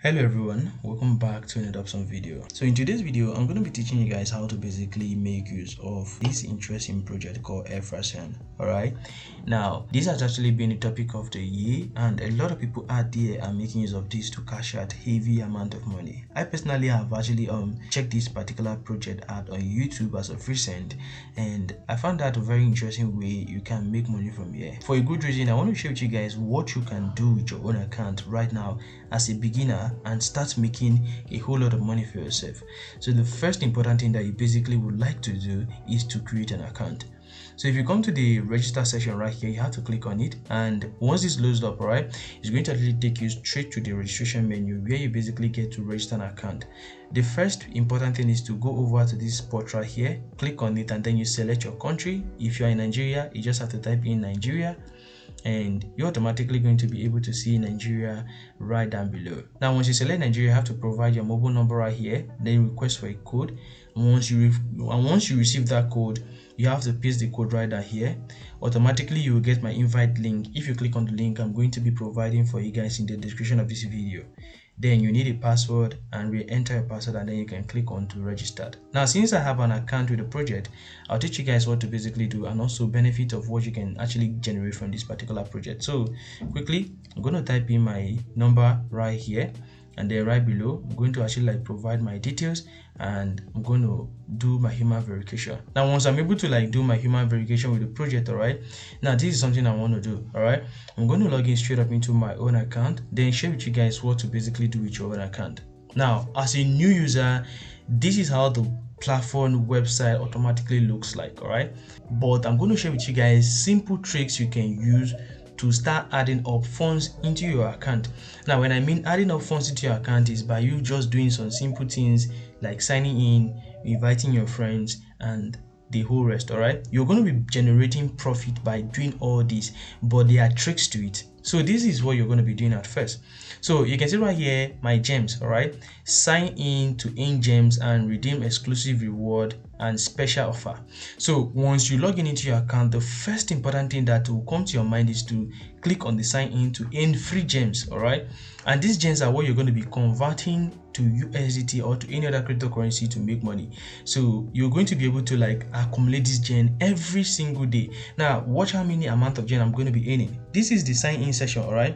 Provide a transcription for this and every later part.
Hello everyone, welcome back to an adoption video. So in today's video, I'm going to be teaching you guys how to basically make use of this interesting project called EFSANE. Alright, now this has actually been the topic of the year, and a lot of people out there are making use of this to cash out heavy amount of money. I personally have actually checked this particular project out on YouTube as of recent, and I found that a very interesting way you can make money from here. For a good reason, I want to share with you guys what you can do with your own account right now as a beginner and start making a whole lot of money for yourself. So the first important thing that you basically would like to do is to create an account. So if you come to the register section right here, you have to click on it, and once it's loads up, right, it's going to actually take you straight to the registration menu where you basically get to register an account. The first important thing is to go over to this spot right here, click on it, and then you select your country. If you are in Nigeria, you just have to type in Nigeria, and you're automatically going to be able to see Nigeria right down below. Now once you select Nigeria, you have to provide your mobile number right here, then request for a code. Once you receive that code, you have to paste the code right down here. Automatically you will get my invite link. If you click on the link I'm going to be providing for you guys in the description of this video, then you need a password and re-enter your password, and then you can click on to register. Now since I have an account with the project, I'll teach you guys what to basically do and also benefit of what you can actually generate from this particular project. So quickly, I'm going to type in my number right here, and then right below I'm going to actually provide my details, and I'm going to do my human verification. Now once I'm able to do my human verification with the project, all right, now this is something I want to do. All right, I'm going to log in straight up into my own account, then share with you guys what to basically do with your own account. Now as a new user, this is how the platform website automatically looks like. All right, but I'm going to share with you guys simple tricks you can use to start adding up funds into your account. Now when I mean adding up funds into your account is by you just doing some simple things like signing in, inviting your friends, and the whole rest. All right, you're going to be generating profit by doing all this, but there are tricks to it. So this is what you're going to be doing at first. So you can see right here my gems. All right, sign in to earn gems and redeem exclusive reward and special offer. So once you log in into your account, the first important thing that will come to your mind is to click on the sign in to earn free gems. All right, and these gems are what you're going to be converting to USDT or to any other cryptocurrency to make money. So you're going to be able to accumulate this gem every single day. Now watch how many amount of gem I'm going to be earning. This is the sign in session. All right,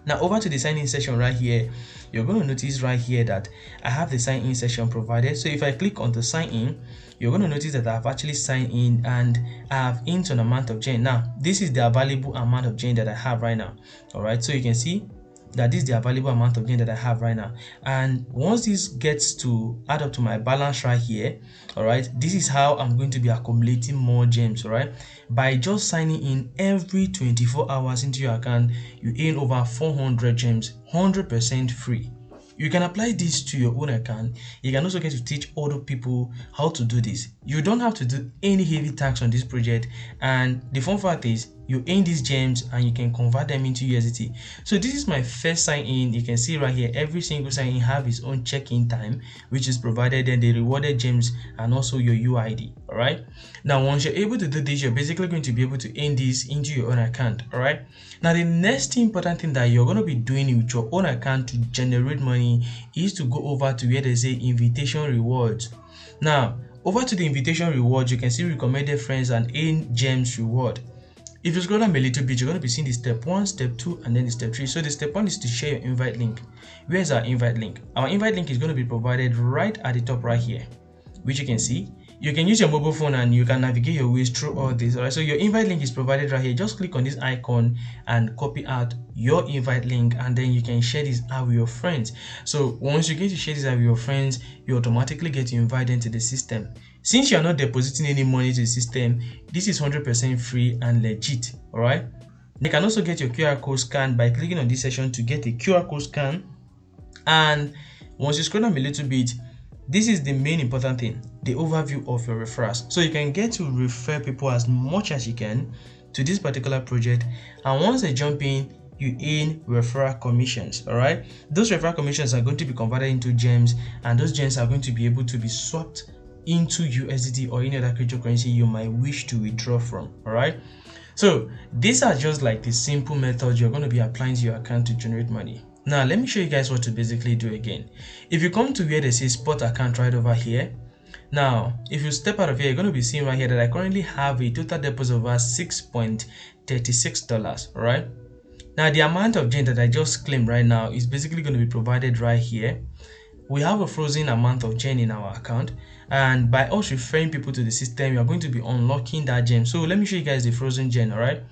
now over to the sign in session right here, you're going to notice right here that I have the sign in session provided. So if I click on the sign in, you're going to notice that I've actually signed in and I have earned an amount of gem. Now this is the available amount of gem that I have right now. All right, so you can see that this is the available amount of gem that I have right now, and once this gets to add up to my balance right here, all right, this is how I'm going to be accumulating more gems. All right, by just signing in every 24 hours into your account, you earn over 400 gems 100% free. You can apply this to your own account. You can also get to teach other people how to do this. You don't have to do any heavy tax on this project, and the fun fact is you earn these gems and you can convert them into USDT. So this is my first sign in. You can see right here every single sign in have its own check-in time, which is provided, then the rewarded gems and also your UID. All right, now once you're able to do this, you're basically going to be able to earn this into your own account. All right, now the next important thing that you're going to be doing with your own account to generate money is to go over to where they say invitation rewards. Now over to the invitation rewards, you can see recommended friends and earn gems reward. If you scroll down a little bit, you're going to be seeing the step 1, step 2, and then the step 3. So the step 1 is to share your invite link. Where's our invite link? Our invite link is going to be provided right at the top right here, which you can see. You can use your mobile phone and you can navigate your ways through all this. All right, so your invite link is provided right here. Just click on this icon and copy out your invite link, and then you can share this out with your friends. So once you get to share this out with your friends, you automatically get invited into the system. Since you are not depositing any money to the system, this is 100% free and legit. All right, you can also get your QR code scanned by clicking on this section to get a QR code scan. And once you scroll down a little bit, this is the main important thing, the overview of your referrals. So you can get to refer people as much as you can to this particular project, and once they jump in, you earn referral commissions. All right, those referral commissions are going to be converted into gems, and those gems are going to be able to be swapped into USDT or any other cryptocurrency you might wish to withdraw from. All right, so these are just the simple methods you're going to be applying to your account to generate money. Now let me show you guys what to basically do again. If you come to where they say spot account right over here, now if you step out of here, you're going to be seeing right here that I currently have a total deposit of over $6.36. All right, now the amount of gen that I just claimed right now is basically going to be provided right here. We have a frozen amount of gen in our account, and by us referring people to the system, you are going to be unlocking that gem. So let me show you guys the frozen gen. All right,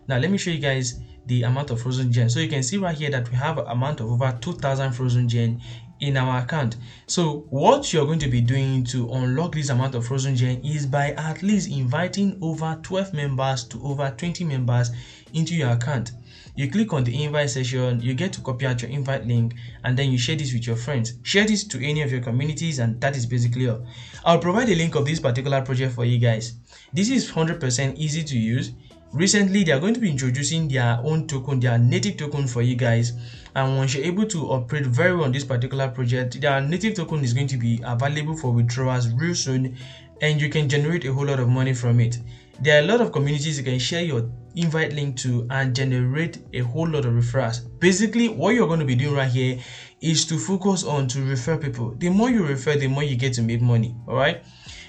now let me show you guys the amount of frozen gen. So you can see right here that we have an amount of over 2,000 frozen gen in our account. So what you're going to be doing to unlock this amount of frozen gen is by at least inviting over 12 members to over 20 members into your account. You click on the invite section, you get to copy out your invite link, and then you share this with your friends. Share this to any of your communities, and that is basically all. I'll provide a link of this particular project for you guys. This is 100% easy to use. Recently, they are going to be introducing their own token, their native token for you guys. And once you're able to operate very well on this particular project, their native token is going to be available for withdrawals real soon, and you can generate a whole lot of money from it. There are a lot of communities you can share your invite link to and generate a whole lot of referrals. Basically, what you're going to be doing right here is to focus on to refer people. The more you refer, the more you get to make money. All right.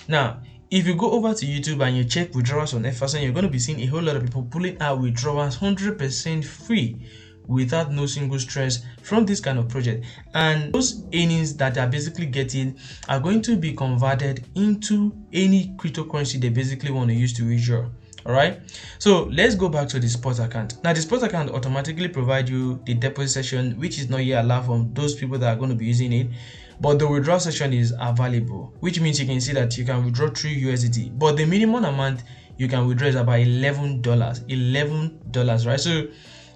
Now, if you go over to YouTube and you check withdrawals on EFSANE, you're going to be seeing a whole lot of people pulling out withdrawals 100% free without no single stress from this kind of project. And those earnings that they're basically getting are going to be converted into any cryptocurrency they basically want to use to withdraw. All right, so let's go back to the spot account. Now the spot account automatically provides you the deposit session, which is not yet allowed from those people that are going to be using it, but the withdrawal session is available, which means you can see that you can withdraw 3 USDT, but the minimum amount you can withdraw is about $11, right? So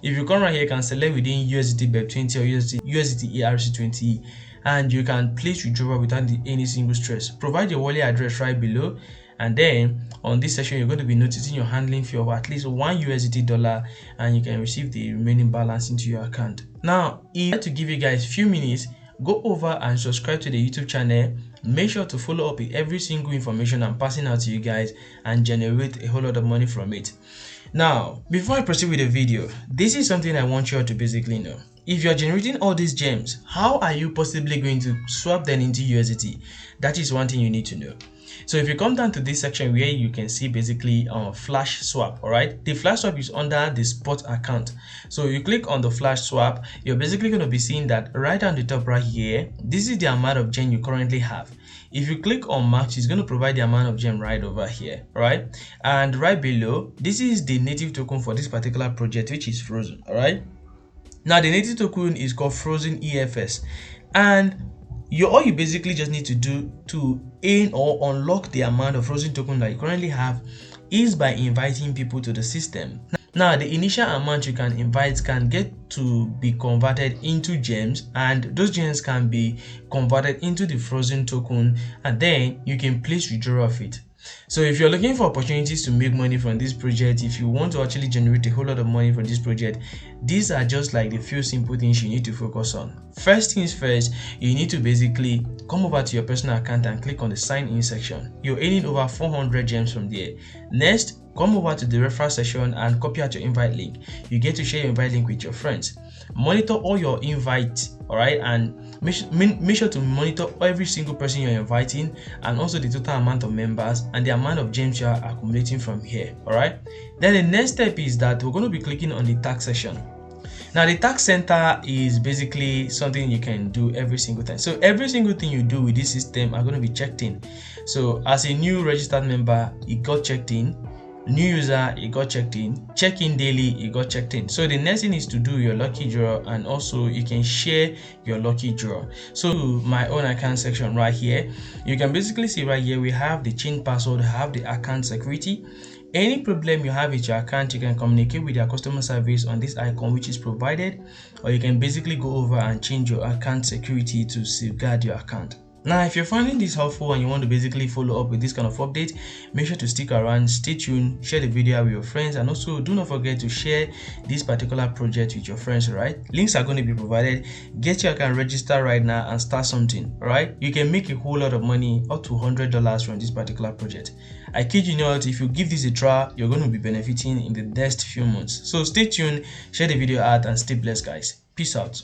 if you come right here, you can select within USDT BEP20 or USDT ERC20, and you can place withdrawal without any single stress. Provide your wallet address right below, and then on this section you're going to be noticing your handling fee of at least $1 USDT, and you can receive the remaining balance into your account. Now, if I like to give you guys a few minutes, go over and subscribe to the YouTube channel. Make sure to follow up with every single information I'm passing out to you guys and generate a whole lot of money from it. Now, before I proceed with the video, this is something I want you all to basically know. If you're generating all these gems, how are you possibly going to swap them into USDT? That is one thing you need to know. So if you come down to this section where you can see basically flash swap, all right, the flash swap is under the spot account. So you click on the flash swap, you're basically going to be seeing that right on the top right here, this is the amount of gem you currently have. If you click on match, it's going to provide the amount of gem right over here, right? And right below, this is the native token for this particular project, which is frozen. All right, now the native token is called frozen EFS, and all you basically just need to do to earn or unlock the amount of frozen token that you currently have is by inviting people to the system. Now the initial amount you can invite can get to be converted into gems, and those gems can be converted into the frozen token, and then you can place withdrawal of it. So if you're looking for opportunities to make money from this project, if you want to actually generate a whole lot of money from this project, these are just like the few simple things you need to focus on. First things first, you need to basically come over to your personal account and click on the sign in section. You're earning over 400 gems from there. Next, come over to the referral section and copy out your invite link. You get to share your invite link with your friends. Monitor all your invites, all right, and make sure to monitor every single person you're inviting, and also the total amount of members and the amount of gems you are accumulating from here. All right, then the next step is that we're going to be clicking on the tax section. Now the tax center is basically something you can do every single time. So every single thing you do with this system are going to be checked in. So as a new registered member, it got checked in. New user, it got checked in. Check in daily, it got checked in. So the next thing is to do your lucky draw, and also you can share your lucky draw. So my own account section right here, you can basically see right here we have the chain password, have the account security. Any problem you have with your account, you can communicate with your customer service on this icon which is provided, or you can basically go over and change your account security to safeguard your account. Now, if you're finding this helpful and you want to basically follow up with this kind of update, make sure to stick around, stay tuned, share the video with your friends, and also do not forget to share this particular project with your friends. Right, links are going to be provided. Get your account registered right now and start something. All right, you can make a whole lot of money, up to $100 from this particular project. I kid you not, if you give this a try, you're going to be benefiting in the next few months. So stay tuned, share the video out, and stay blessed, guys. Peace out.